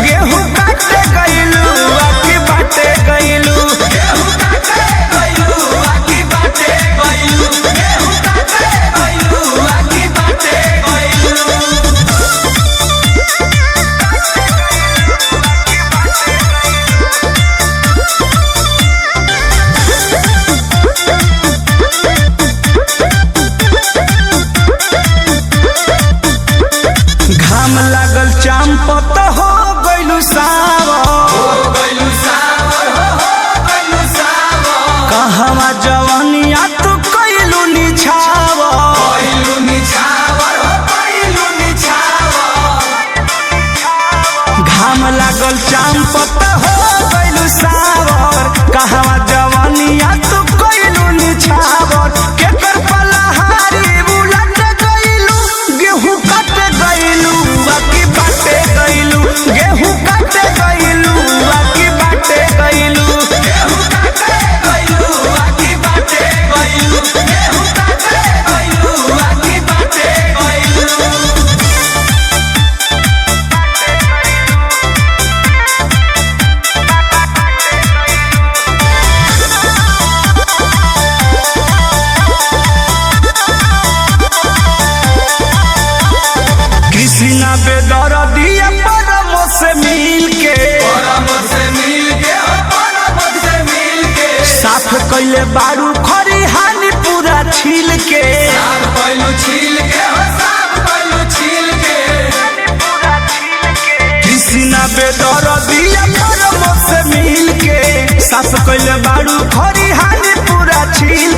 गेहूं काटे गइलू आकी बाटे गइलू गेहूं काटे गइलू आकी बाटे गइलू गेहूं काटे गइलू आकी बाटे गइलू। घाम लागल चांपत हो गइलू सावर कहवा जवानिया तू कइलू निछावर घाम लागल चांपत हो गइलू सावर कहवा जवानिया तू कइलू निछावर केकर पलहारी बुलट गइलू गेहूं काटे गइलू बाकी बाटे गइलू गेहूं काटे गइलू बाकी बाटे गइलू गेहूं काटे गइलू बाकी बाटे गइलू गेहूं काटे गइलू बाकी बाटे गइलू। कृष्णा बेदर्दिया परमो से मिल के साफ कइले बारू खरिहानी पूरा छील के कृष्णा बेदर्दिया परमो से मिल के साफ कइले बारू खरिहानी पूरा छील